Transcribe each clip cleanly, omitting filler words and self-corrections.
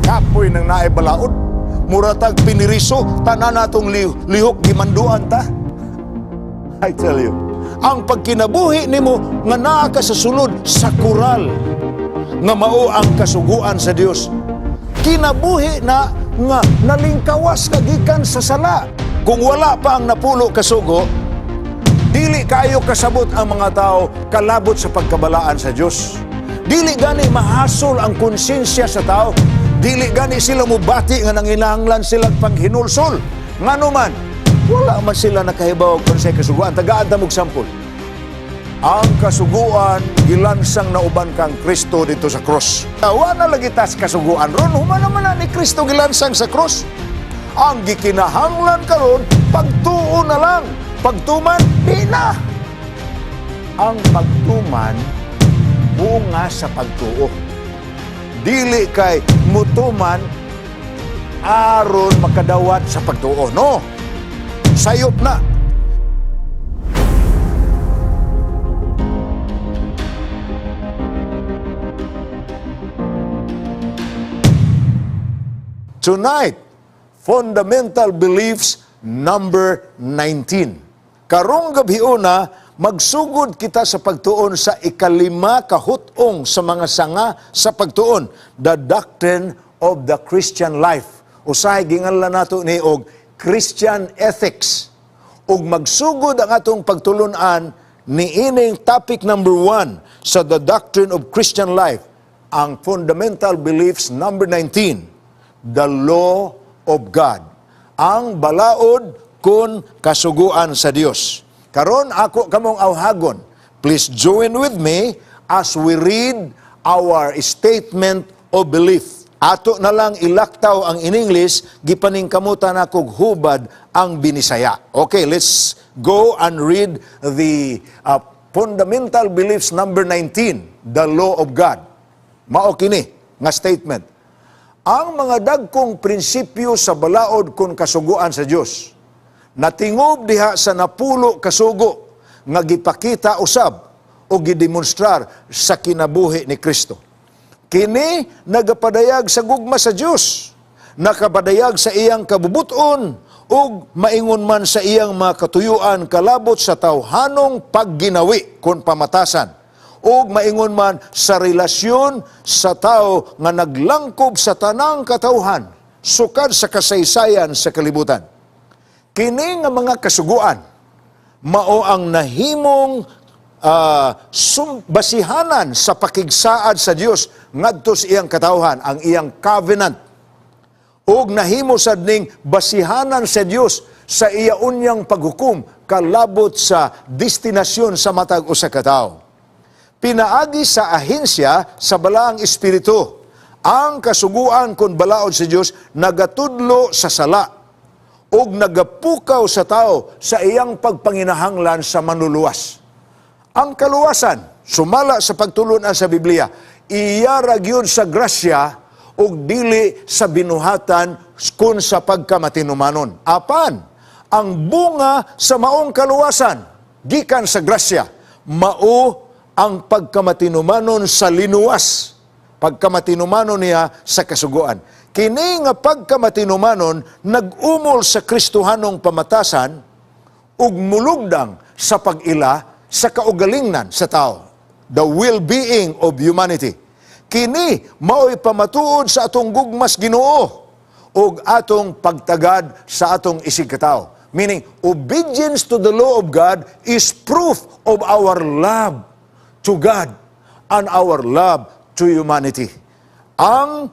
Kapoy ng naibalaod. Muratag piniriso, tanan natong lihok gimanduan ta. I tell you, ang pagkinabuhi nimo nga naa ka sa sulod sa kural nga mao ang kasuguan sa Dios. Kinabuhi na nga nalingkawas ka gikan sa sala. Kung wala pa ang napulo kasugo, dili kayo kasabot ang mga tao kalabot sa pagkabalaan sa Dios. Dili gani mahasol ang konsensya sa tao. Dili gani sila mubati nga nanginahanglan silang paghinulsol. Ngano man, wala man sila nakahibaw kung sa kasuguan. Tagaan ta mog sampol. Ang kasuguan, gilansang na uban kang Kristo dito sa cross. Wala lagi tas kasuguan ron, humana man na ni Kristo gilansang sa cross. Ang gikinahanglan karon, pagtuo na lang. Pagtuman, di na. Ang pagtuman, bunga sa pagtuo. Dili kay mutuman aron makadawat sa pagtuo. No, sayop na. Tonight, fundamental beliefs number 19. Karong gabi una, magsugod kita sa pagtuon sa ikalima kahutong sa mga sanga sa pagtuon, the doctrine of the Christian life. Usahay ginganlan nato ni og Christian ethics. Ug magsugod ang atong pagtulunan ni ining topic number 1 sa the doctrine of Christian life, ang fundamental beliefs number 19, the law of God. Ang balaod kun kasuguan sa Dios. Karon ako kamong awhagon. Please join with me as we read our statement of belief. Ato na lang ilaktaw ang in English, gipaningkamutan ako hubad ang binisaya. Okay, let's go and read the fundamental beliefs number 19, the law of God. Mao kini nga statement. Ang mga dagkong prinsipyo sa balaod kun kasuguan sa Dios natingob diha sa napulo kasugo nga gipakita usab o gidemonstrar sa kinabuhi ni Kristo. Kini nagapadayag sa gugma sa Dios, nakapadayag sa iyang kabubuton ug maingon man sa iyang mga katuyuan kalabot sa tawhanong pagginawi kon pamatasan, ug maingon man sa relasyon sa tao nga naglangkob sa tanang katawhan sukad sa kasaysayan sa kalibutan. Kini nga mga kasuguan mao ang nahimong basihanan sa pakigsaad sa Dios ngadto sa iyang katawhan, ang iyang covenant, ug nahimo sad ning basihanan sa Dios sa iya unyang paghukom kalabot sa destinasyon sa matag usa ka tawo. Pinaagi sa ahensya sa balaang espiritu, ang kasuguan kun balaod sa Dios nagatudlo sa sala ug nagapukaw sa tao sa iyang pagpanginahanglan sa manluluwas. Ang kaluwasan, sumala sa pagtulunan sa Biblia, iya ra gyud sa grasya ug dili sa binuhatan kun sa pagkamatinumanon. Apan, ang bunga sa maong kaluwasan, gikan sa grasya, mao ang pagkamatinumanon sa linuwas. Pagkamatinumanon niya sa kasuguan. Kini nga pagkamatinumanon nag-umol sa Kristohanong pamatasan ug mulugdang sa pag-ila sa kaugalingnan sa tao, the well-being of humanity. Kini mao'y pamatuod sa atong gugmas Ginoo ug atong pagtagad sa atong isig katao. Meaning, obedience to the law of God is proof of our love to God and our love to humanity. Ang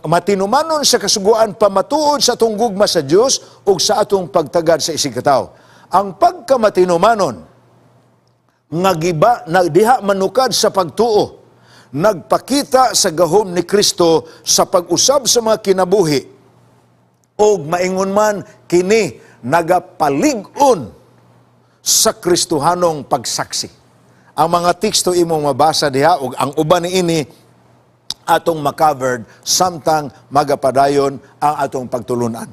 matinumanon sa kasuguan pamatuod sa atong gugma sa Dios ug sa atong pagtagad sa isig katao. Ang pagkamatinumanon nga giba na diha manukad sa pagtuo, nagpakita sa gahom ni Kristo sa pag-usab sa mga kinabuhi ug maingon man kini nagapalig-on sa Kristohanong pagsaksi. Ang mga teksto imong mabasa diha ug ang uban niini atong ma-covered samtang magapadayon ang atong pagtulunan.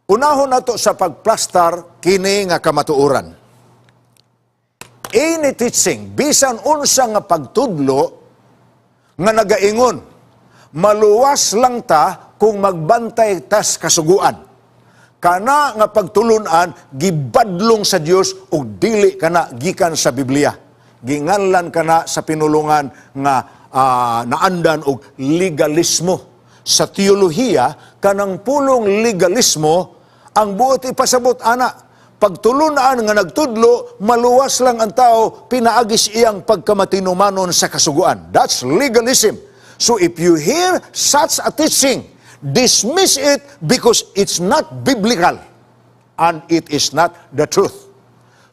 Unahon nato sa pagplastar kini nga kamatuoran. Any teaching, bisan unsa nga pagtudlo nga nagaingon maluwas lang ta kung magbantay tas kasuguan. Kana nga pagtulunan, gibadlong sa Dios ug dili kana gikan sa Biblia. Ginganlan kana sa pinulungan nga naandan og legalismo. Sa teolohiya, kanang pulong legalismo, ang buot ipasabot ana. Pagtulunan nga nagtudlo, maluwas lang ang tao, pinaagis iyang pagkamatinumanon sa kasuguan. That's legalism. So if you hear such a teaching, dismiss it because it's not biblical and it is not the truth.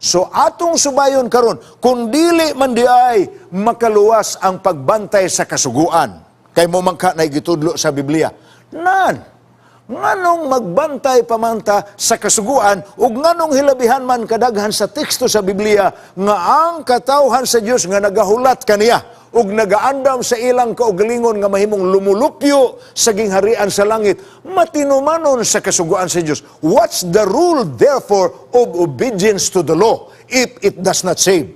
So atong subayon karon, kung dili man di ay makaluwas ang pagbantay sa kasuguan, kay mo man ka na gitudlo sa Biblia, nan, nganong magbantay pamanta sa kasuguan ug nganong hilabihan man kadaghan sa teksto sa Biblia nga ang katawhan sa Dios nga nagahulat kaniya ug nagaandam sa ilang kaugalingon nga mahimong lumulupyo sa gingharian sa langit, matinumanon sa kasuguan sa Dios. What's the rule therefore of obedience to the law if it does not save?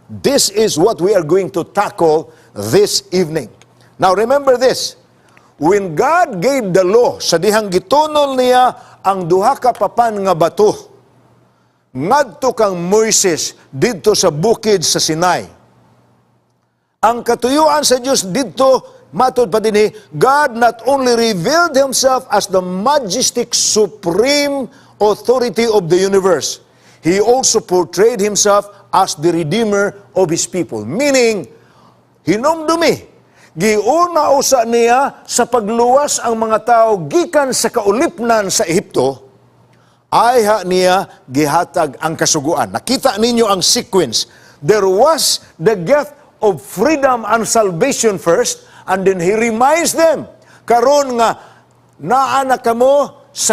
This is what we are going to tackle this evening. Now remember this. When God gave the law, sa dihang gitunol niya ang duha ka papan nga bato, ngadto kang Moises didto sa bukid sa Sinai. Ang katuyuan sa Dios didto, matod pa dinhi, God not only revealed Himself as the majestic supreme authority of the universe, He also portrayed Himself as the Redeemer of His people. Meaning, hinumdumi, giuna usa niya sa pagluwas ang mga tao gikan sa kaulipnan sa Ehipto, ayha niya gihatag ang kasuguan. Nakita ninyo ang sequence. There was the gift of freedom and salvation first, and then He reminds them, karon nga naa na kamo sa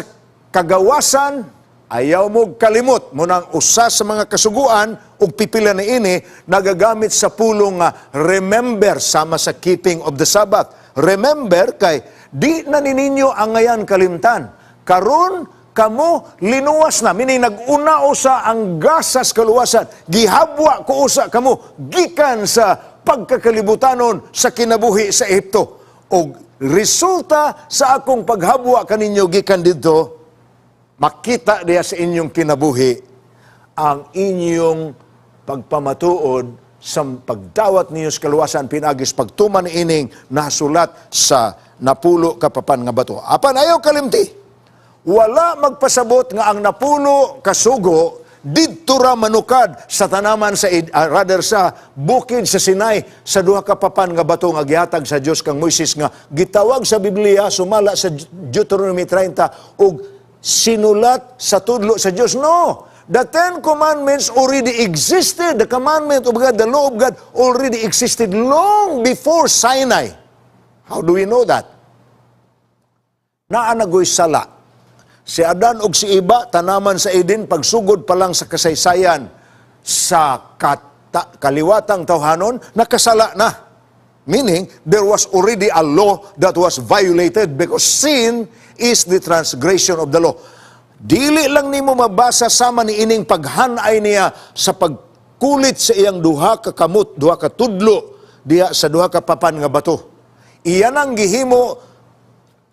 kagawasan, ayaw mo kalimot mo nang usa sa mga kasuguan ug pipila na ini nagagamit sa pulong nga remember sama sa keeping of the Sabbath. Remember kay di na nininyo ang ngayan kalimtan. Karon kamo linuwas na, meaning nag-una usa ang gasas kaluwasan. Gihabwa ko usa kamo gikan sa pagkakalibutanon sa kinabuhi sa Ehipto. Og resulta sa akong paghabwa kaninyo gikan didto, makita diya sa inyong kinabuhi ang inyong pagpamatuod sa pagdawat ninyo sa kaluwasan pinagis pagtuman ining nasulat sa napulo kapapan nga bato. Apan ayaw kalimti, wala magpasabot nga ang napulo kasugo didto ra manukad sa tanaman sa rather sa bukid sa Sinai sa duha ka papan nga bato nga gihatag sa Dios kang Moises nga gitawag sa Biblia sumala sa Deuteronomy 30 ug sinulat sa tudlo sa Diyos. No! The Ten Commandments already existed. The commandment of God, the law of God already existed long before Sinai. How do we know that? Naanagoy sala. Si Adan ug si Iba, tanaman sa Eden, pagsugod pa lang sa kasaysayan sa kaliwatang tawhanon, nakasala na. Meaning, there was already a law that was violated because sin is the transgression of the law. Dili lang nimo mabasa sama ni ining paghanay niya sa pagkulit sa iyang duha ka kamot, duha ka tudlo diha sa duha ka papan nga bato. Iyan ang gihimo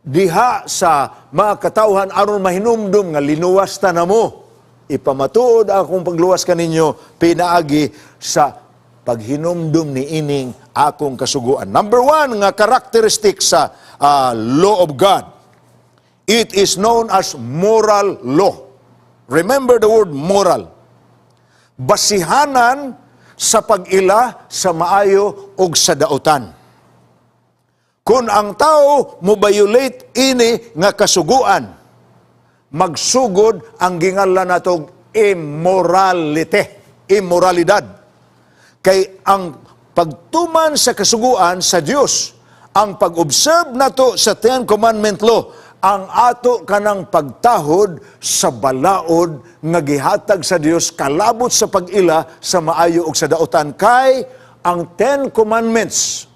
diha sa mga katawhan aron mahinumdum nga linuwas ta namo. Ipamatuod akong pagluwas kaninyo pinaagi sa paghinumdum ni ining akong kasuguan. Number 1 nga characteristic sa law of God. It is known as moral law. Remember the word moral. Basihanan sa pag-ila sa maayo o sa dautan. Kung ang tao mo violate ini nga kasuguan, magsugod ang gingalan natong immoralidad. Kay ang pagtuman sa kasuguan sa Dios, ang pag-observe nato sa Ten Commandment law, ang ato kanang pagtahod sa balaod nga gihatag sa Dios kalabot sa pag-ila sa maayo ug sa dautan. Kay ang Ten Commandments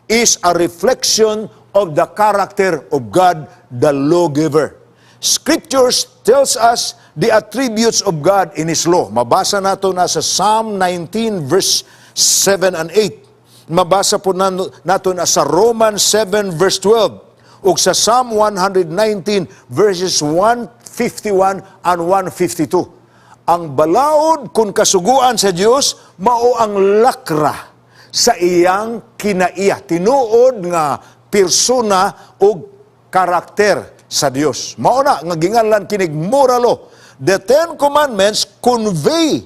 is a reflection of the character of God, the lawgiver. Scriptures tells us the attributes of God in His law. Mabasa nato na sa Psalm 19 verse 7 and 8. Mabasa po natin sa Romans 7 verse 12 ug sa Psalm 119 verses 151 and 152. Ang balaod kung kasuguan sa Dios mao ang lakra sa iyang kinaiya. Tinuod nga persona o karakter sa Dios. Mao na nga ginganlan kinig moral law. The Ten Commandments convey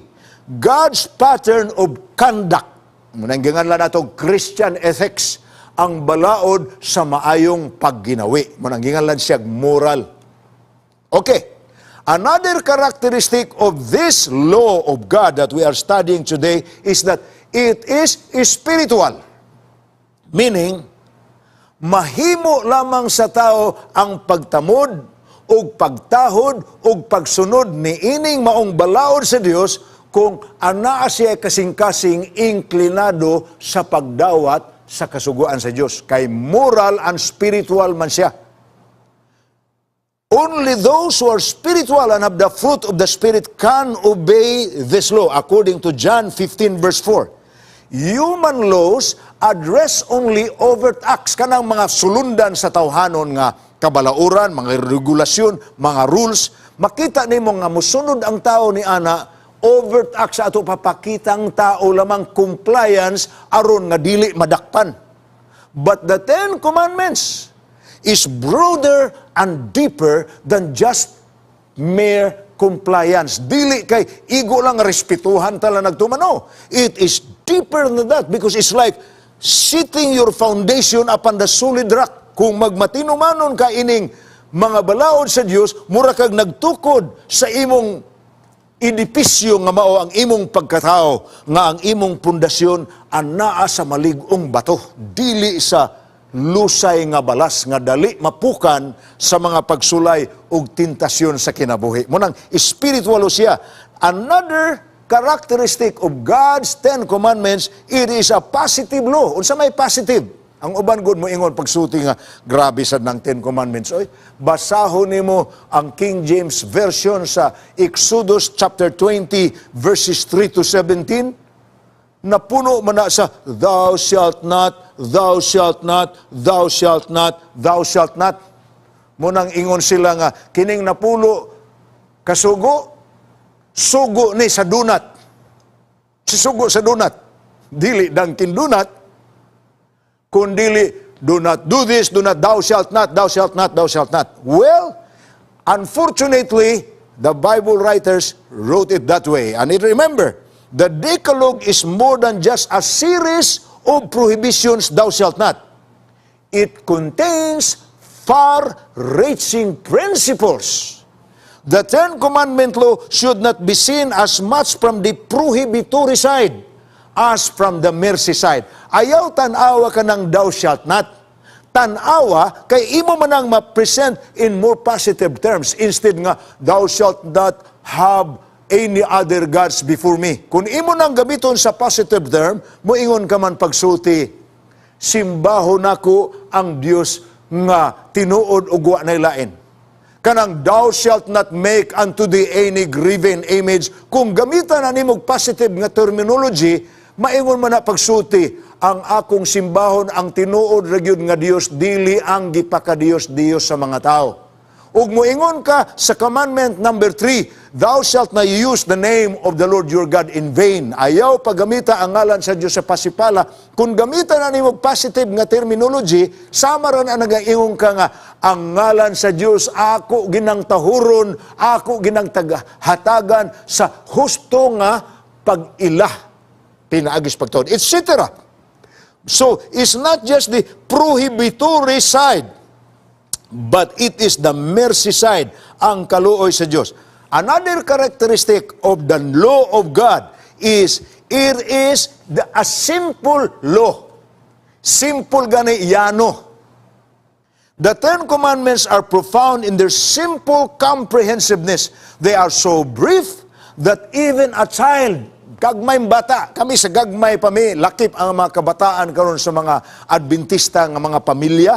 God's pattern of conduct. Munang ginganlan nato Christian ethics, ang balaod sa maayong pagginawi. Munang ginganlan siya moral. Okay. Another characteristic of this law of God that we are studying today is that it is spiritual. Meaning, mahimo lamang sa tao ang pagtamod o pagtahod o pagsunod ni ining maong balaod sa Dios kung anaa siya kasing-kasing inklinado sa pagdawat sa kasuguan sa Dios. Kay moral and spiritual man siya. Only those who are spiritual and have the fruit of the Spirit can obey this law, according to John 15 verse 4. Human laws address only overt acts, kanang mga sulundan sa tawhanon nga kabalauran, mga regulasyon, mga rules. Makita nimo nga musunod ang tao ni ana, overt acts sa ato papakitang tao lamang compliance aron nga dili madakpan. But the Ten Commandments is broader and deeper than just mere compliance. Dili kay igo lang respetuhan tala nagtumano. It is deeper than that because it's like setting your foundation upon the solid rock. Kung magmatinumanon ka ining mga balaod sa Dios, mura kag nagtukod sa imong edipisyo nga mao ang imong pagkatao, nga ang imong pundasyon anaa sa malig-ong bato, dili sa lusay nga balas nga dali mapukan sa mga pagsulay ug tentasyon sa kinabuhi. Munang spiritual siya. Another characteristic of God's Ten Commandments, it is a positive law. Unsa may positive? Ang uban gud mo ingon pagsuti nga grabe sad ng Ten Commandments. Oy, basahon nimo ang King James version sa Exodus chapter 20 verses 3 to 17. Napuno man na sa thou shalt not, thou shalt not, thou shalt not, thou shalt not. Munang ingon sila nga kining napulo kasugo, sugo ni sa dunat. Sisugo sa dunat. Dili dangkin dunat, kundili do not do this, do not, thou shalt not, thou shalt not, thou shalt not. Well, unfortunately, the Bible writers wrote it that way. And remember, the Decalogue is more than just a series of prohibitions, thou shalt not. It contains far-reaching principles. The Ten Commandment law should not be seen as much from the prohibitory side as from the mercy side. Ayaw tanawa ka ng thou shalt not. Tanawa, kay imo man ang ma-present in more positive terms. Instead nga, thou shalt not have any other gods before me. Kung imo nang gamiton sa positive term, moingon ka man pagsulti, simbahon nako ang Dios nga tinuod ug wa nay lain. Kanang thou shalt not make unto thee any graven image. Kung gamitan na nimo positive nga terminology, maingon man na pagsulti, ang akong simbahon ang tinuod ra gyud nga Dios, dili ang gipakadios-dios sa mga tao. Ug moingon ka sa commandment number 3, thou shalt not use the name of the Lord your God in vain. Ayaw paggamita ang ngalan sa Dios sa pasipala. Kung gamitan na nimo positive nga terminology, sama ra na nagaingon ka nga ang ngalan sa Dios ako ginang tahuron, ako ginang hatagan sa husto nga pag-ilah, pinaagis pagtuon, etc. So, it's not just the prohibitory side, but it is the mercy side, ang kaluoy sa Diyos. Another characteristic of the law of God is, it is a simple law. Simple gani yano. The Ten Commandments are profound in their simple comprehensiveness. They are so brief that even a child, gagmay bata, kami sa gagmay pa mi, lakip ang mga kabataan karon sa mga Adventista nga mga pamilya,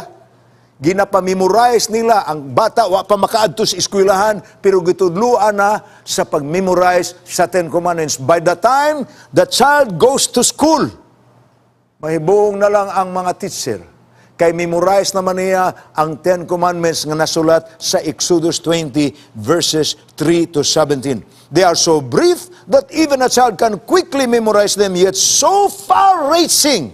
ginapamemorize nila ang bata, wa pa makaadto sa eskwelahan, pero gitudluan na sa pag-memorize sa Ten Commandments. By the time the child goes to school, Mahibong na lang ang mga teacher. Kay memorize naman niya ang 10 Commandments nga nasulat sa Exodus 20 verses 3 to 17. They are so brief that even a child can quickly memorize them, yet so far-reaching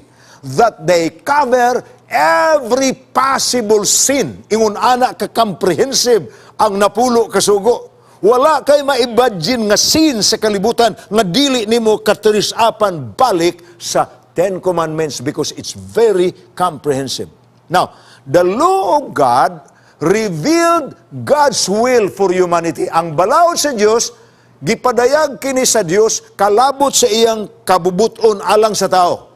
that they cover every possible sin. Ingon ana ka comprehensive ang napulo kasugo. Wala kay maibadjin nga sin sa kalibutan nga dili nimo katirisapan balik sa 10 Commandments because it's very comprehensive. Now, the law of God revealed God's will for humanity. Ang balaod sa Dios gipadayag kini sa Dios kalabot sa iyang kabubuton alang sa tao.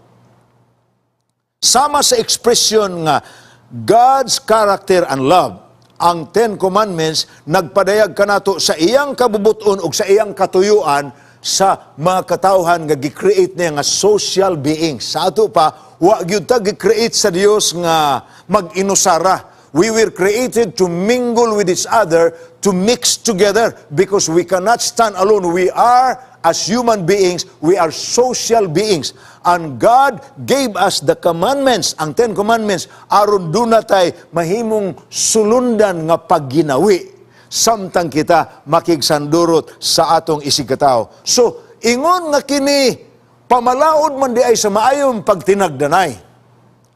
Sama sa expression nga God's character and love, ang 10 Commandments nagpadayag kanato sa iyang kabubuton ug sa iyang katuyuan sa mga katawhan nga gi-create niya nga social beings. Sa ato pa, wa gyud ta gi-create sa Dios nga mag-inusara. We were created to mingle with each other, to mix together, because we cannot stand alone. We are, as human beings, we are social beings. And God gave us the commandments, ang 10 Commandments, aron dunatay mahimong sulundan nga pagginawi samtang kita makigsandurot sa atong isigkatao. So, ingon nga kini, pamalaod man di ay sa maayong pagtinagdanay.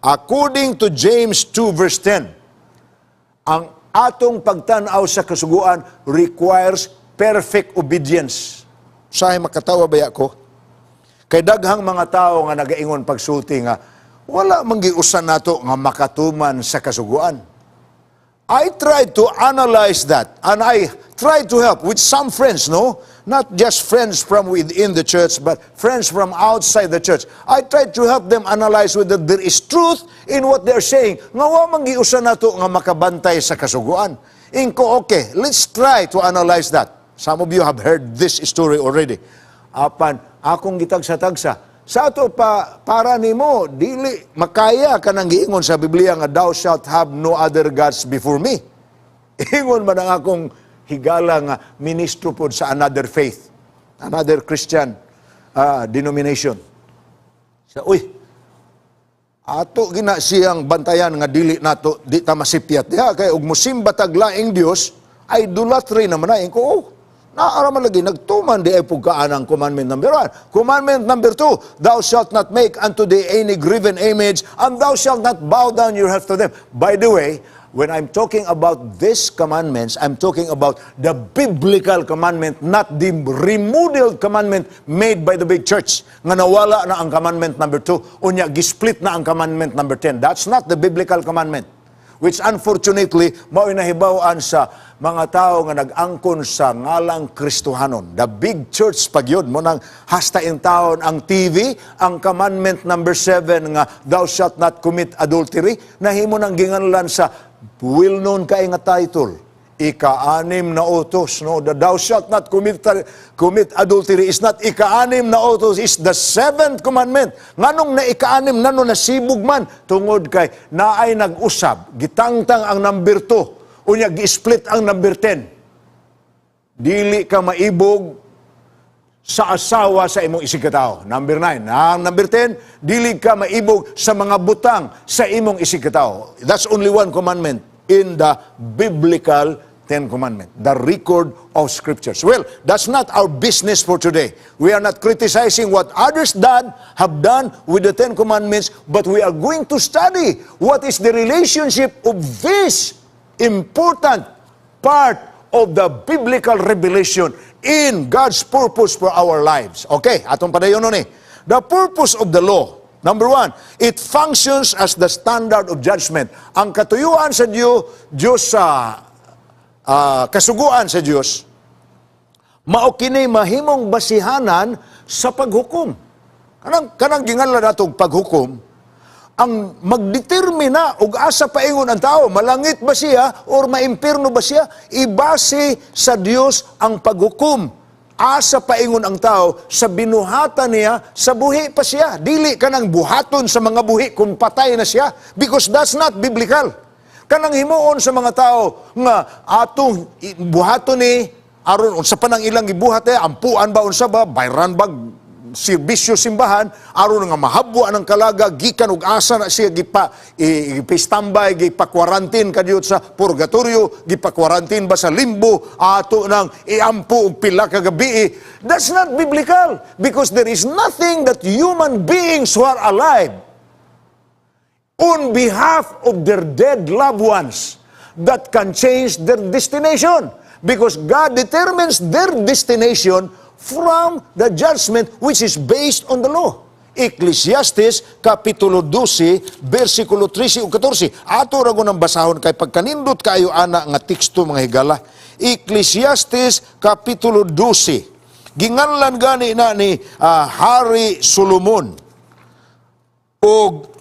According to James 2 verse 10, ang atong pagtanaw sa kasuguan requires perfect obedience. Sahay makatawa ba ako? Kay daghang mga tao nga nagaingon pagsulti nga, wala manggiusan nato nga makatuman sa kasuguan. I tried to analyze that, and I tried to help with some friends, no? Not just friends from within the church, but friends from outside the church. I tried to help them analyze whether there is truth in what they're saying. Nga wa manggiusan nato nga makabantay sa kasuguan. Inko, okay, let's try to analyze that. Some of you have heard this story already. Apan, akong gitagsa-tagsa. Sa ato pa, para nimo, dili, makaya ka nang giingon sa Biblia nga, thou shalt have no other gods before me. Ingon man ang akong higala nga ministro pod sa another faith, another Christian denomination. So, ato gina siyang bantayan nga dili nato, di ta masipyat. Diha, kay ug musimba taglaing Dios, idolatry naman na. Inko, naaraman lagi, nagtuman di ay pugkaan ang commandment number 1. Commandment number 2, thou shalt not make unto thee any graven image, and thou shalt not bow down your head to them. By the way, when I'm talking about these commandments, I'm talking about the biblical commandment, not the remodeled commandment made by the big church. Nga nawala na ang commandment number 2, unya gisplit na ang commandment number 10. That's not the biblical commandment. Which unfortunately, mao'y nahibawaan sa mga tao nga nag-angkon sa ngalang Kristohanon. The big church pagyod mo nang hastain taon ang TV, ang commandment number 7 nga thou shalt not commit adultery, nahimo nang ginganlan sa well-known kay nga title. Ika-anim na utos, no? The thou shalt not commit adultery is not ika-anim na utos, is the 7th commandment. Nganong na ika-anim, nano nasibog man, tungod kay naay nag-usab, gitangtang ang number 2, unya gi-split ang number 10. Dili ka maibog sa asawa sa imong isigkatao. Number 9. Ang number 10, dili ka maibog sa mga butang sa imong isigkatao. That's only one commandment in the biblical 10 Commandments, the record of Scriptures. Well, that's not our business for today. We are not criticizing what others have done with the 10 Commandments, but we are going to study what is the relationship of this important part of the biblical revelation in God's purpose for our lives. Okay, atong padayon nun eh. The purpose of the law. Number 1, it functions as the standard of judgment. Ang katuyuan sa Diyos sa kasuguan sa Diyos, mao kini mahimong basihanan sa paghukom. Kanang ginganlan natong paghukom, ang magdetermina og asa paingon ang tao, malangit ba siya or maimpirno ba siya, ibase sa Diyos ang paghukom. Asa paingon ang tao sa binuhatan niya, sa buhi pa siya. Dili ka nang buhaton sa mga buhi kung patay na siya, because that's not biblical. Kanang himuon sa mga tao nga atong buhaton ni aron unsa pa nang ilang gibuhat ampuan ba unsa ba bayran bag serbisyo simbahan aron nga mahabwa ng kalaga gikan og asa na siya gipastambay gipakwarantin kadiyot sa purgatorio, gipakwarantin ba sa limbo ato nang iampo og pila ka gabi. That's not biblical, because there is nothing that human beings who are alive on behalf of their dead loved ones that can change their destination, because God determines their destination from the judgment which is based on the law. Ecclesiastes Kapitulo 12, versikulo 13 o 14. Ato ra ng basahon kay pagkanindot kayo ana nga teksto mga higala. Ecclesiastes Kapitulo 12. Ginganlan gani na ni Hari Solomon og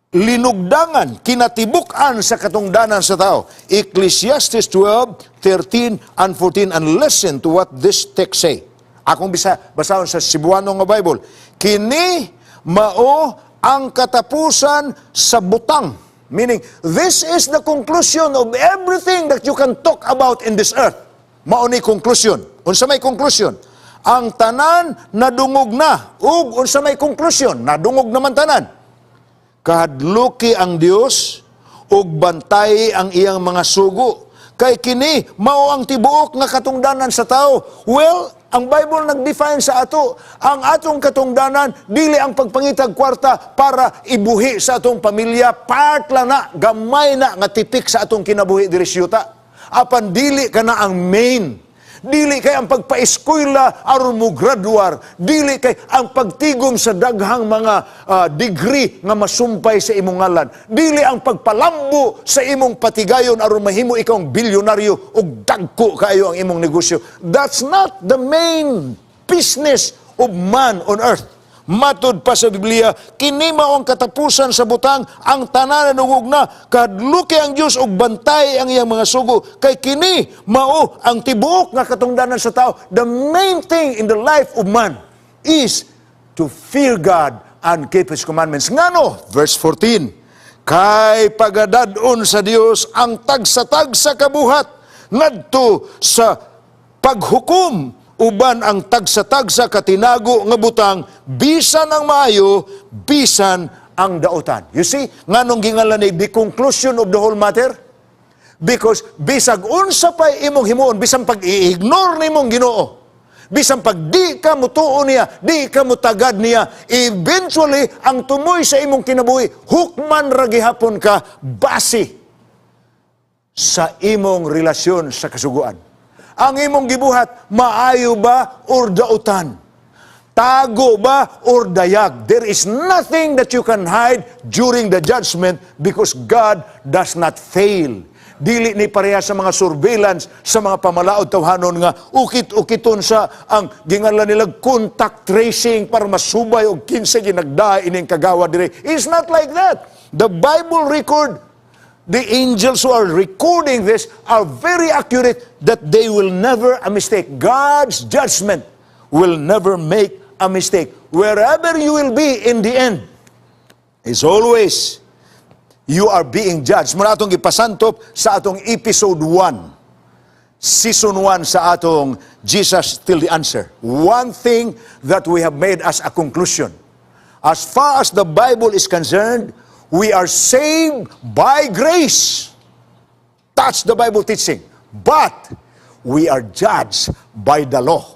linugdangan, kinatibuk-an sa katungdanan sa tao. Ecclesiastes 12, 13 and 14. And listen to what this text say. Akong basahon sa Cebuano nga Bible. Kini mao ang katapusan sa butang. Meaning, this is the conclusion of everything that you can talk about in this earth. Mao ni conclusion. Unsa may conclusion? Ang tanan nadungog na. Ug unsa may conclusion? Nadungog naman tanan. Kahadluki ang Dios ug bantay ang iyang mga sugo. Kay kini mao ang tibuok nga katungdanan sa tao. Well, ang Bible nag-define sa ato, ang atong katungdanan dili ang pagpangitag kwarta para ibuhi sa atong pamilya, part lang na, gamay na nga tipik sa atong kinabuhi diri sa yuta. Apan dili kana ang main. Dili kay ang pagpa-eskwela aron mo graduar. Dili kay ang pagtigom sa daghang mga degree nga masumpay sa imong ngalan. Dili ang pagpalambo sa imong patigayon aron mahimo ikaw ang bilyonaryo ug dagko kayo ang imong negosyo. That's not the main business of man on earth. Matod pa sa Biblia, kini mao ang katapusan sa butang, ang tanan nadungog na, kadluki ang Dios ug bantay ang iyang mga sugo. Kay kini mao ang tibuok nga katungdanan sa tao. The main thing in the life of man is to fear God and keep His commandments. Ngano? Verse 14. Kay pagadadon sa Dios ang tagsa-tagsa kabuhat ngadto sa paghukom, uban ang tagsa-tagsa katinago nga butang, bisan ang maayo, bisan ang dautan. You see, nganong gingalan ni the conclusion of the whole matter? Because bisag unsa pa imong himuon, bisan pag-i-ignore nimong Ginoo, bisan pag di ka mutuo niya, di ka mutagad niya, eventually, ang tumoy sa imong kinabuhi, hukman ra gihapon ka base sa imong relasyon sa kasuguan. Ang imong gibuhat, maayo ba or dautan? Tago ba or dayag? There is nothing that you can hide during the judgment because God does not fail. Dili ni pareha sa mga surveillance, sa mga pamalaod tawhanon nga ukit-ukiton sa ang gingalan nila contact tracing para masubay og kinsa ginagdaay ining kagawa dire. It's not like that. The Bible record, the angels who are recording this are very accurate that they will never a mistake. God's judgment will never make a mistake. Wherever you will be in the end, is always you are being judged. Muna atong ipasantop sa atong episode 1. Season 1 sa atong Jesus Still the Answer. One thing that we have made as a conclusion. As far as the Bible is concerned, we are saved by grace. That's the Bible teaching. But we are judged by the law.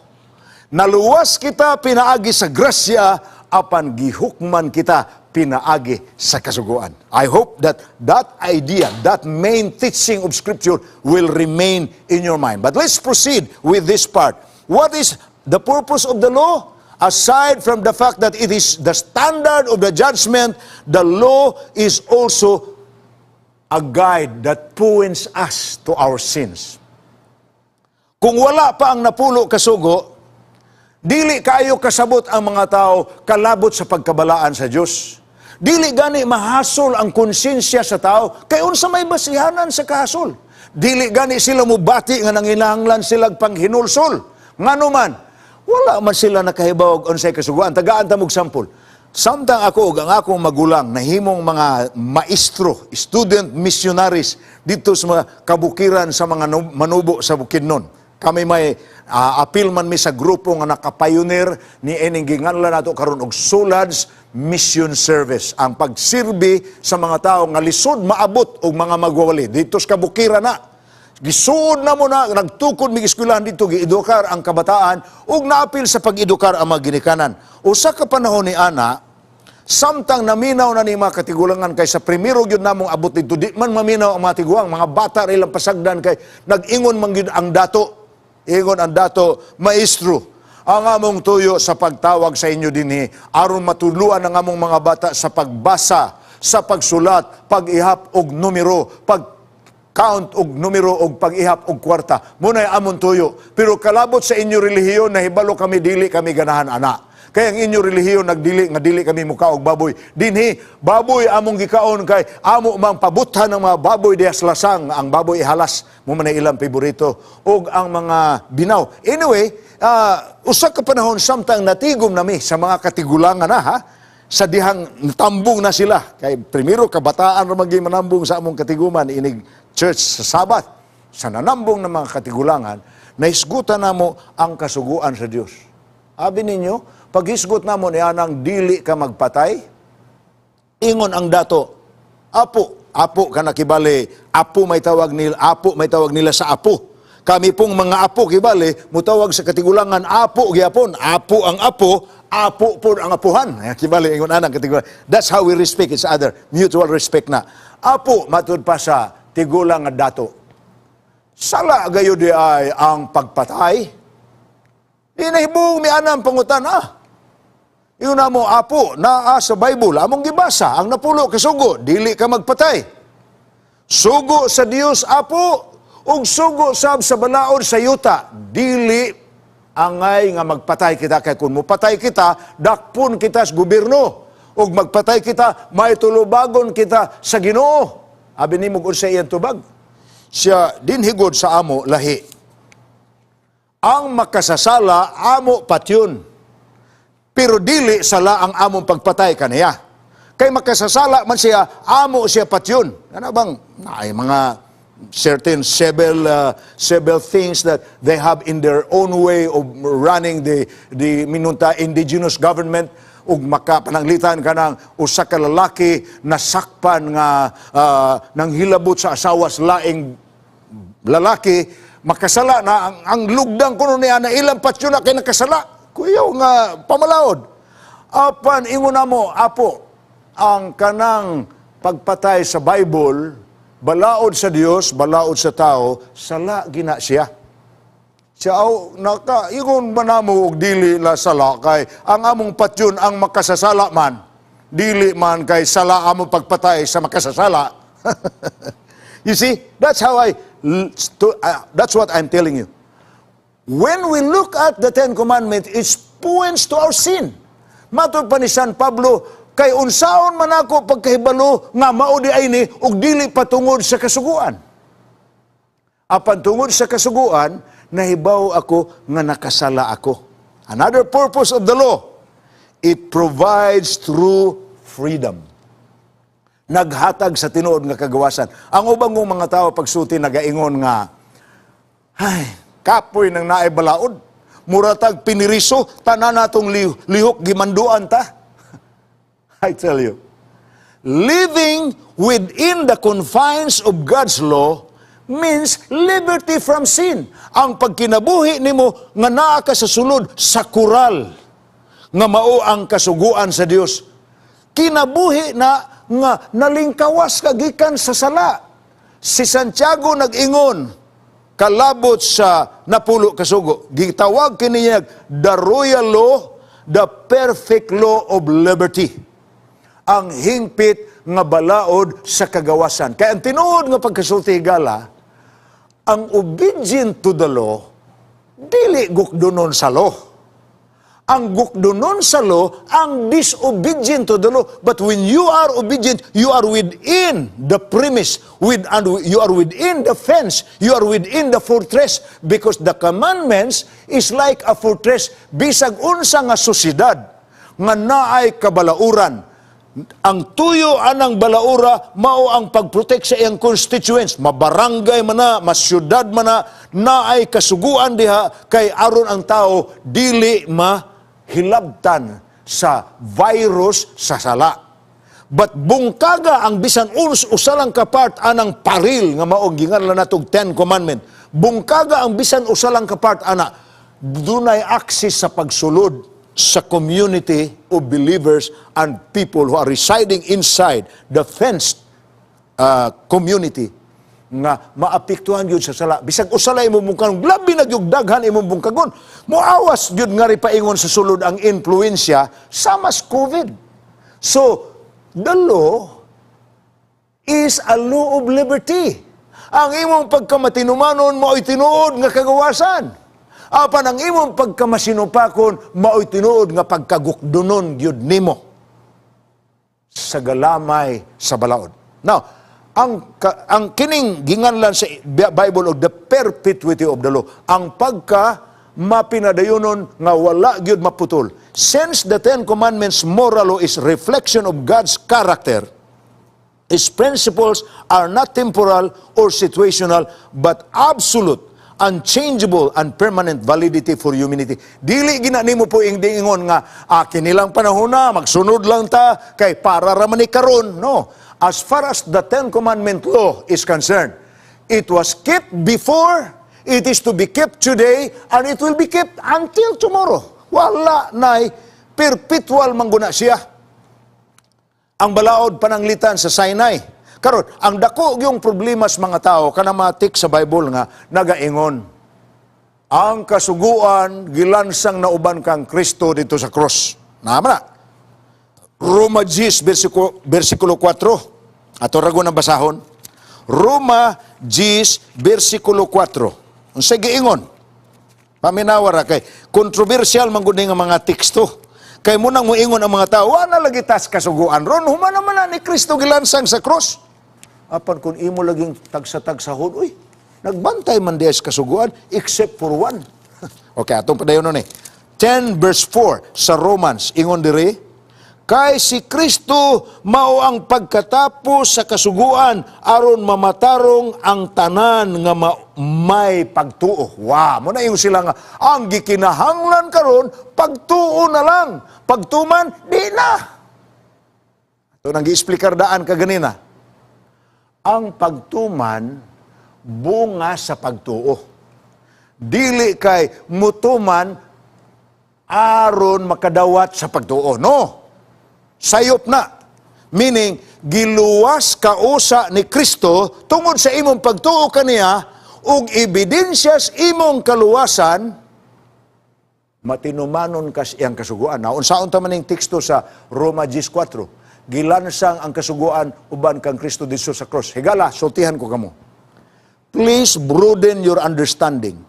Naluwas kita pinaagi sa grasya, apan gihukman kita pinaagi sa kasuguan. I hope that that idea, that main teaching of Scripture will remain in your mind. But let's proceed with this part. What is the purpose of the law? Aside from the fact that it is the standard of the judgment, the law is also a guide that points us to our sins. Kung wala pa ang napulo kasugo, dili kayo kasabot ang mga tao kalabot sa pagkabalaan sa Diyos. Dili gani mahasol ang konsensya sa tao, kay unsa may basihanan sa kahasol. Dili gani sila mubati nga nanginahanglan sila panghinulsol. Ngano man, wala man sila nakahibaw unsay kasuguan. Tagaan ta mog sampol. Samtang ako ug ang akong magulang nahimong mga maestro, student missionaries dito sa mga kabukiran sa mga manubo sa Bukidnon. kami may appeal man mi sa grupo nga nakapioneer ni ining ginganlan nato karon og SULADS Mission Service. Ang pagsirbi sa mga tao nga lisod maabot og mga magwawali. Dito sa kabukira na. Gisuod na mo na, nagtukod mig eskwelahan dito, giedukar ang kabataan, ug naapil sa pag-edukar ang mga ginikanan. Usa ka panahon ni ana, samtang naminaw na ni mga katigulangan kay sa primero gyud namong abot dito, di man maminaw ang mga tiguang, mga bata ilang pasagdan kay nag-ingon man gyud ang dato. Ingon ang dato, maestro, ang among tuyo sa pagtawag sa inyo dinhi aron matuluan ang among mga bata sa pagbasa, sa pagsulat, pag-ihap og numero, count og numero og pag-ihap og kwarta. Muna'y amon tuyo. Pero kalabot sa inyo relihiyon, nahibalo kami, dili kami ganahan ana. Kaya ang inyo relihiyon, nga dili kami muka og baboy. Dinhi, baboy among gikaon kay amo mang pabuthan ng mga baboy diyas lasang. Ang baboy ihalas, mo man ilang paborito. Og ang mga binaw. Anyway, usa ka panahon, samtang natigom nami sa mga katigulangan na, ha? Sa dihang tambong na sila. Kay primero, kabataan ramang manambong sa among katiguman, inig church sa Sabat, sa nanambong ng mga katigulangan, naisgutan na mo ang kasuguan sa Diyos. Abi ninyo, paghisgot na mo niya nang dili ka magpatay, ingon ang dato, apo ka nakibali, apo may tawag nila sa apo. Kami pong mga apo kibali, mutawag sa katigulangan, apo gyapon, apo ang apo po ang apuhan. Kibali, ingon anang katigulangan. That's how we respect each other, mutual respect na. Apo, matud pa sa tigulang nga dato. Sala gayo di ay ang pagpatay. Di nahibong mi anang pangutan, yun na mo, apo, naa sa Bible, among gibasa, ang napulo kasugo, dili ka magpatay. Sugo sa Dios, apo, ug sugo sa balaod sa yuta, dili angay nga magpatay kita. Kaya kung mupatay kita, dakpon kita sa gobyerno. Ug magpatay kita, may tulubagon kita sa Ginoo. Abi ni mugod sa iyang tubag. Siya dinhigod sa amo lahi. Ang makasasala, amo patyon. Pero dili sala ang among pagpatay kaniya. Kay makasasala man siya, amo siya patyon. Ano bang, ay mga certain civil things that they have in their own way of running the minunta indigenous government, ug makapananglitan ka ng usa ka lalaki na sakpan nga nang hilabot sa asawa sa laing lalaki, makasala na ang lugdang kuno niya na ilang patyo na kay nakasala. Kuyaw nga pamalaod. Apan ingon na mo, apo, ang kanang pagpatay sa Bible, balaod sa Dios, balaod sa tao, sala gina siya. Siya ingon ba namo og dili la sala kay ang among patyon ang makasasala man, dili man kay sala among pagpatay sa makasasala. You see, that's what I'm telling you. When we look at the Ten Commandments, it points to our sin. Matod pa ni San Pablo, kay unsaon man ako pagkahibalo nga mao di ay ni ug dili patungod sa kasuguan. Apan tungod sa kasuguan, nahibaw ako nga nakasala ako. Another purpose of the law, it provides true freedom. Naghatag sa tinuod nga kagawasan. Ang ubang mga tao pagsulti nagaingon nga, ay, kapoy nang naay balaod. Muratag piniriso, tanan natong lihok gimanduan ta. I tell you, living within the confines of God's law means liberty from sin. Ang pagkinabuhi nimo nga naa ka sa sulod sa kural nga mao ang kasuguan sa Dios. Kinabuhi na nga nalingkawas ka gikan sa sala. Si Santiago nag-ingon kalabot sa napulo kasugo. Gitawag kini the royal law, the perfect law of liberty. Ang hingpit nga balaod sa kagawasan. Kaya ang tinuod nga pagkasulti higala, ang obedient to the law, dili gukdunon sa law. Ang gukdunon sa law, ang disobedient to the law. But when you are obedient, you are within the premise, you are within the fence, you are within the fortress. Because the commandments is like a fortress. Bisag unsa nga sosyedad, nga naay kabalauran, ang tuyo anang balaura mao ang pagprotect sa iyang constituents, mabarangay man na, masyudad man na ay kasuguan diha kay aron ang tao dili mahilabtan sa virus sa sala. But bungkaga ang bisan usalang kapart anang paril nga mao ginganlan natog 10 commandment. Bungkaga ang bisan usalang kapart ana dunay access sa pagsulod sa community of believers and people who are residing inside the fenced community nga maapektuhan yun sa sala. Bisag usala imong bungkagon, labi na yung daghan imong bungkagon. Muawas yun nga rin paingon sa sulod ang influensya sa mas COVID. So, the law is a law of liberty. Ang imong pagkamatinumanon mo ay tinuod nga kagawasan. Apan ang imong pagkamasinupakon mao'y tinuod nga pagkagukdunon gyud nimo sa galamay sa balaod. Now, ang kining ginganlan sa Bible of the perpetuity of the law, ang pagka mapinadayonon nga wala gyud maputol. Since the Ten Commandments moral law is reflection of God's character, His principles are not temporal or situational but absolute, unchangeable and permanent validity for humanity. Dili gina nimo po ingon nga kinilang panahon na magsunod lang ta kay para ra man ni karon. No. As far as the Ten Commandment law is concerned, it was kept before, it is to be kept today, and it will be kept until tomorrow. Wala nay perpetual mangguna siya. Ang balaod pananglitan sa Sinai. Karon, ang dako yung problema sa mga tao, kanamatik sa Bible nga, nagaingon, ang kasuguan, gilansang nauban kang Kristo dito sa cross. Naman na. Roma 10, versikulo 4. Ato rago na basahon. Roma 10, versikulo 4. Ang sige ingon, paminawara kay, kontrobersyal mangguni nga mga teksto. Kay munang muingon ang mga tao, wala lagi tas kasuguan ron, humana man na ni Kristo gilansang sa cross. Apan kung imo laging tagsa-tagsahon, uy, nagbantay man diya sa kasuguan, except for one. Okay, atong padayon nun 10 verse 4 sa Romans, ingon diri, kay si Kristo mao ang pagkatapos sa kasuguan, aron mamatarong ang tanan nga may pagtuo. Wow, muna yung sila nga, ang gikinahanglan karon pagtuo na lang. Pagtuman, di na. Ito nang gi-explicar daan kaganina. Ang pagtuman, bunga sa pagtuo. Dili kay mutuman, aron makadawat sa pagtuo. No. Sayop na. Meaning, giluwas kausa ni Kristo tungod sa imong pagtuo kaniya ug ebidensyas imong kaluwasan, matinumanon kas iyang kasuguan. Na unsaon ta maning teksto sa Roma 10:4. Gilansang ang kasuguan uban kang Kristo dito sa cross. Higala, sultihan ko kamo. Please broaden your understanding.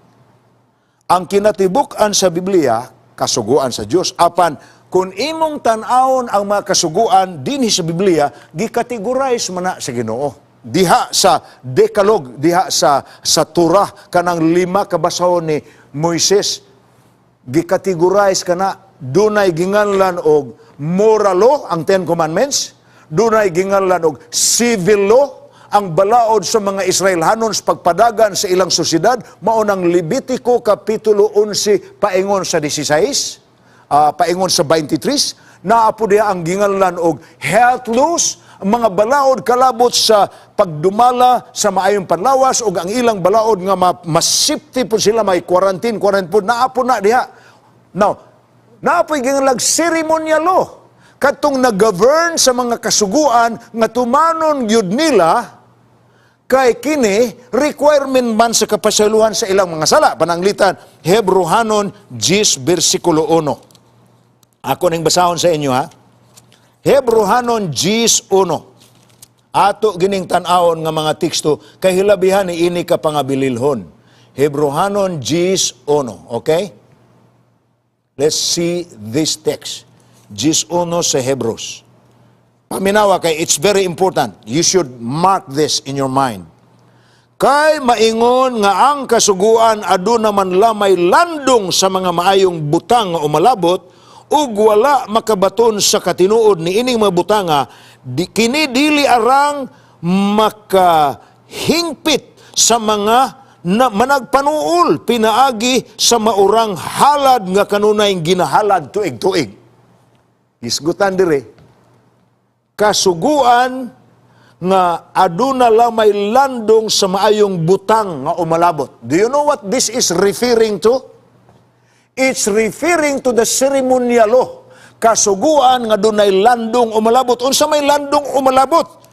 Ang kinatibuk-an sa Biblia, kasuguan sa Dios, apan kung imong tan-awon ang mga kasuguan dinhi sa Biblia, gikategorize man na sa Ginoo. Diha sa Decalogue, diha sa Torah, kanang 5 kabasahon ni Moises, gikategorize kana, dunay ginganlan og moral law, ang 10 Commandments, dunay ginganlan og civil law, ang balaod sa mga Israelhanon sa pagpadagan sa ilang sosyedad, maunang Levitico Kapitulo 11, paingon sa 16, paingon sa 23, naapo diha ang ginganlan og health laws, ang mga balaod kalabot sa pagdumala sa maayong panlawas o ang ilang balaod nga masipti po sila, may quarantine po, naapo na diha. Now, naapoy gingalag ceremonial law. Katong nag-govern sa mga kasuguan nga tumanon gyud nila kay kini requirement man sa kapasaluhan sa ilang mga sala. Pananglitan, Hebrohanon 10 versikulo 1. Ako ning basahon sa inyo ha. Hebrohanon 10:1. Ato gining tan-awon nga mga teksto kay hilabihan ni ini ka pangabililhon. Hebrohanon 10:1, okay? Let's see this text. 10:1 sa Hebrews. Paminawa kay it's very important. You should mark this in your mind. Kay maingon nga ang kasuguan aduna man lamay landong sa mga maayong butang nga umalabot ug wala makabaton sa katinuod ni ining mga butanga, kini dili arang makahingpit sa mga na managpanuol pinaagi sa maurang halad nga kanunay ginahalad tuig-tuig. Isgutan dire, kasuguan nga aduna lamay landong sa maayong butang nga umalabot. Do you know what this is referring to? It's referring to the ceremonial law. Kasuguan nga dunay landong umalabot. Unsa may landong umalabot?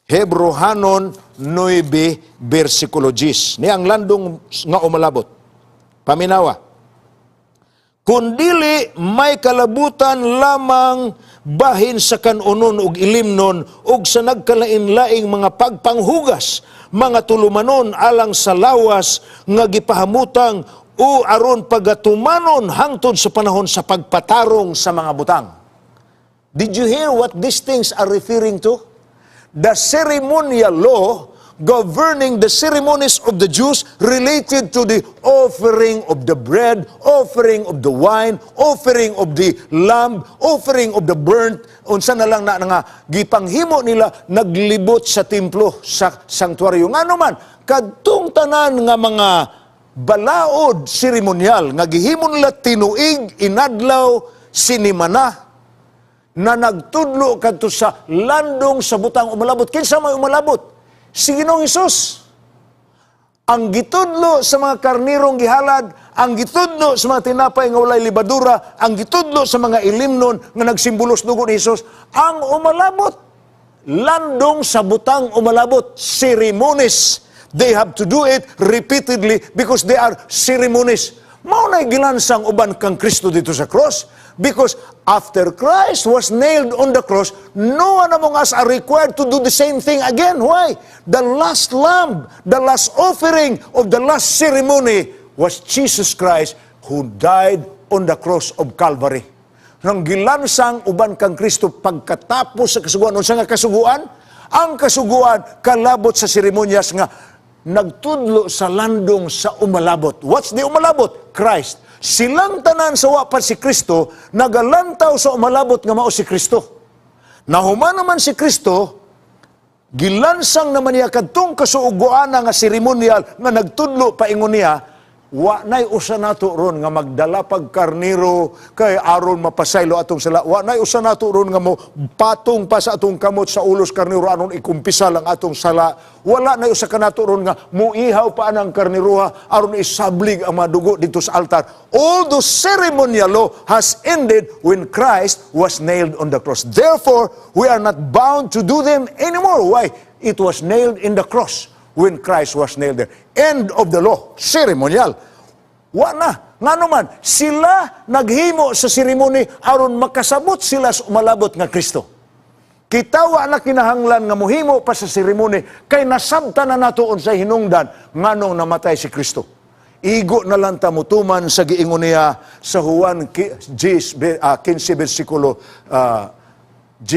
Hebrohanon 9 versikulo 10. Ni ang landong nga umalabot. Paminawa. Kundili may kalabutan lamang bahin sa kanunon ug ilimnon ug sa nagkalain-laing mga pagpanghugas, mga tulumanon alang sa lawas nga gipahamutang o aron pagatumanon hangtod sa panahon sa pagpatarong sa mga butang. Did you hear what these things are referring to? The ceremonial law governing the ceremonies of the Jews related to the offering of the bread, offering of the wine, offering of the lamb, offering of the burnt, unsa na lang na nga gipanghimo nila naglibot sa templo, sa sanktuaryo. Nga naman, kadtong tanan nga mga balaod seremonyal, nga gihimo nila tinuig, inadlaw, sinimana, na nagtudlo kadto sa landong sa butang umalabot. Kinsa may umalabot? Si Ginoong Hesus. Ang gitudlo sa mga karnirong gihalad, ang gitudlo sa mga tinapay nga walay libadura, ang gitudlo sa mga ilimnon nga nagsimbolos dugo ni Hesus, ang umalabot. Landong sa butang umalabot. Ceremonies. They have to do it repeatedly because they are ceremonies. Mao na'y gilansang uban kang Kristo dito sa cross. Because after Christ was nailed on the cross, no one among us are required to do the same thing again. Why? The last lamb, the last offering of the last ceremony was Jesus Christ who died on the cross of Calvary. Nang gilansang uban kang Kristo pagkatapos sa kasuguan. Unsa nga kasuguan? Ang kasuguan kalabot sa seremonyas nga nagtudlo sa landong sa umalabot. What's the umalabot? Christ. Silang tanan sa wapat si Kristo, nagalantaw sa umalabot nga mao si Kristo. Nahuman naman si Kristo, gilansang naman niya kadtong kasuugoan nga seremonyal nga nagtudlo paingon niya, wa nay usa nato ron nga magdala pag karniro kay aron mapasaylo atong sala. Wa nay usa nato ron nga mo patong pa sa atong kamot sa ulos karniro aron ikumpisa lang atong sala. Wala nay usa kanato ron nga muihaw pa anang karniroha aron isablig ang madugo dito sa altar. All the ceremonial law has ended when Christ was nailed on the cross. Therefore, we are not bound to do them anymore. Why? It was nailed in the cross when Christ was nailed there. End of the law. Ceremonial. Wa na. Nga naman, sila naghimo sa seremony aron makasabot sila sa umalabot nga Kristo. Kitawa na kinahanglan nga mohimo pa sa seremony kay nasabta na nato unsay hinungdan nganong namatay si Kristo. Igo na lang tamutuman sa giingon niya sa Juan 15 versikulo 10.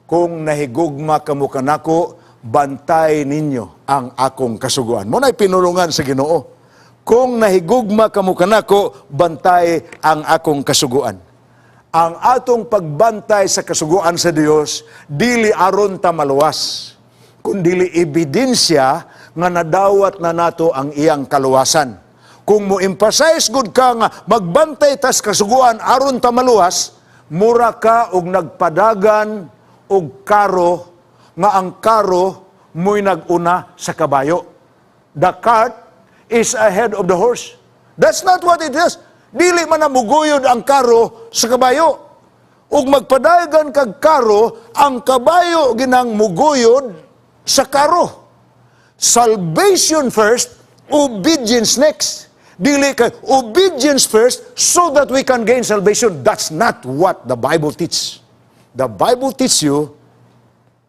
Kung nahigugma kamo kanako, bantay ninyo ang akong kasuguan. Mo na'y pinulungan sa Ginoo. Kung nahigugma kamo kanako, bantay ang akong kasuguan. Ang atong pagbantay sa kasuguan sa Dios dili aron ta maluwas, kundi ebidensya nga nadawat na nato ang iyang kaluwasan. Kung mo emphasize gud ka nga magbantay tas kasuguan aron ta maluwas, mura ka og nagpadagan og karo nga ang karo mo'y nag-una sa kabayo. The cart is ahead of the horse. That's not what it is. Dili man na muguyod ang karo sa kabayo. Ug magpadagan kag karo, ang kabayo ginang muguyod sa karo. Salvation first, obedience next. Dili kay obedience first so that we can gain salvation. That's not what the Bible teaches. The Bible teaches you,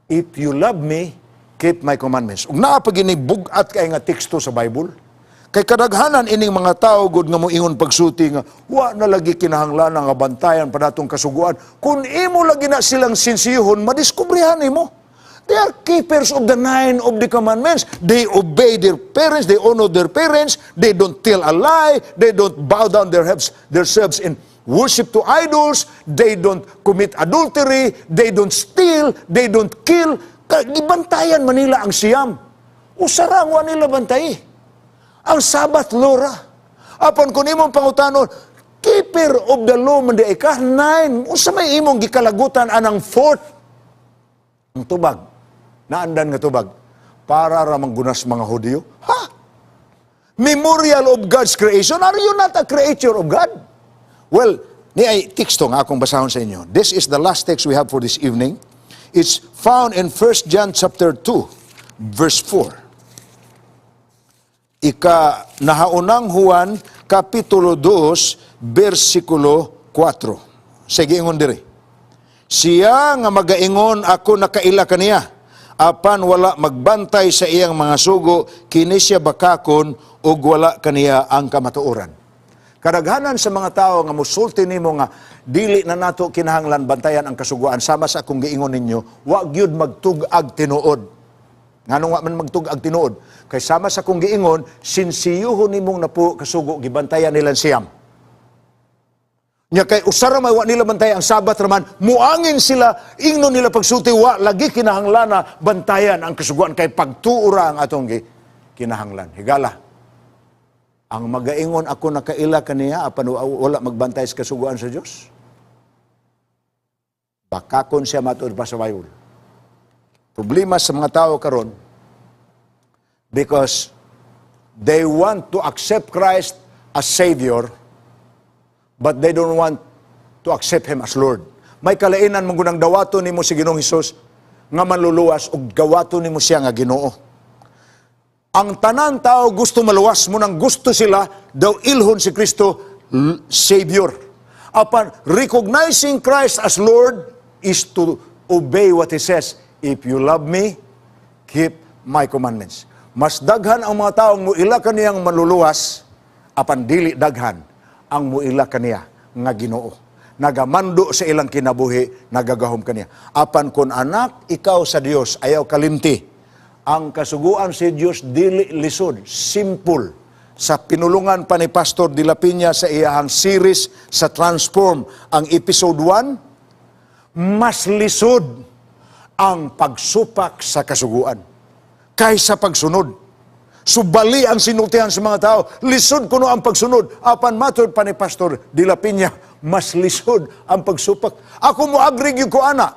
if you love me, keep my commandments. Ug naa pa gini bugat kay nga teksto sa Bible. Kay kadaghanan ining mga tao gud nga moingon pagsuti nga wa na lagi kinahanglan nga bantayan pa natong kasuguan. Kung imo lagi na silang sinsiyhon, madiskubrihan nimo. They are keepers of the 9 of the commandments. They obey their parents, they honor their parents, they don't tell a lie, they don't bow down themselves in worship to idols, they don't commit adultery, they don't steal, they don't kill. Gibantayan Manila ang siyam. Usarang wa nila bantay. Ang Sabat Lora. Apan kung imong pangutanon, keeper of the law man di ka, 9. Usa may imong gikalagutan anang 4th. Ang tubag. Naandan nga tubag. Para ramang gunas mga Hudyo. Ha? Memorial of God's creation. Are you not a creature of God? Well, ni ay teksto nga akong basahon sa inyo. This is the last text we have for this evening. It's found in 1 John chapter 2, verse 4. Nahaunang Juan, kapitulo 2, versikulo 4. Sige ingon diri. Siya nga magaingon ako nakaila kaniya, apan wala magbantay sa iyang mga sugo, kini siya bakakon, ug wala kaniya ang kamatuoran. Kadaghanan sa mga tao nga musulti nimo nga dili na nato kinahanglan bantayan ang kasuguan, sama sa akong giingon ninyo, wa gyud magtug-ag tinuod. Nganong wa man magtug-ag tinuod? Kay sama sa akong giingon, sinsiyuhon nimong napo kasugo gibantayan nila siyam. Nya kay usara may wa nila bantay ang Sabat raman, muangin sila, ingnon nila pagsulti, wa lagi kinahanglan bantayan ang kasuguan kay pagtuura ang atong kinahanglan. Higala. Ang magaingon ako nakaila kaniya apan wala magbantay sa kasuguan sa Dios. Bakakon siya matuod pa sa Bible. Problema sa mga tao karon because they want to accept Christ as Savior but they don't want to accept Him as Lord. May kalainan mong gunang dawato nimo si Ginoong Hesus nga manluluwas ug gawato nimo siya nga Ginoo. Ang tanan tao gusto maluwas mo nang gusto sila daw ilhon si Kristo Savior. Apan recognizing Christ as Lord is to obey what He says. If you love me, keep my commandments. Mas daghan ang mga taong muila kaniyang manluluwas, apan dili daghan ang muila kaniya nga Ginoo. Nagamando sa ilang kinabuhi, nagagahom kaniya. Apan kun anak ikaw sa Dios, ayaw kalimti. Ang kasuguan si Dios dili lisod, simple. Sa pinulungan pa ni Pastor De La Piña sa iyahang series sa Transform, ang episode 1, mas lisod ang pagsupak sa kasuguan kaysa pagsunod. Subali ang sinultihan sa mga tao, lisod kuno ang pagsunod. Apan matod pa ni Pastor De La Piña, mas lisod ang pagsupak. Ako mo agree ko ana.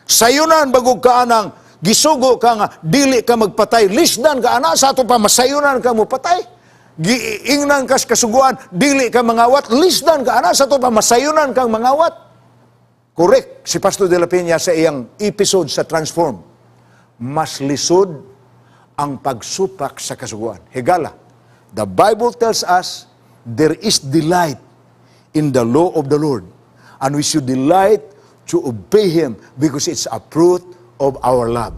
Sayunan bagog ka anang gisugo ka nga dili ka magpatay. Lisdan ka ana sa ato pa masayunan ka mo patay. Giingnan kas kasuguan dili ka mangawat. Lisdan ka ana sa ato pa masayunan kang mangawat. Correct si Pastor De La Piña sa iyang episode sa Transform. Mas lisod ang pagsupak sa kasuguan. Higala, the Bible tells us there is delight in the law of the Lord. And we should delight to obey Him because it's a fruit of our love.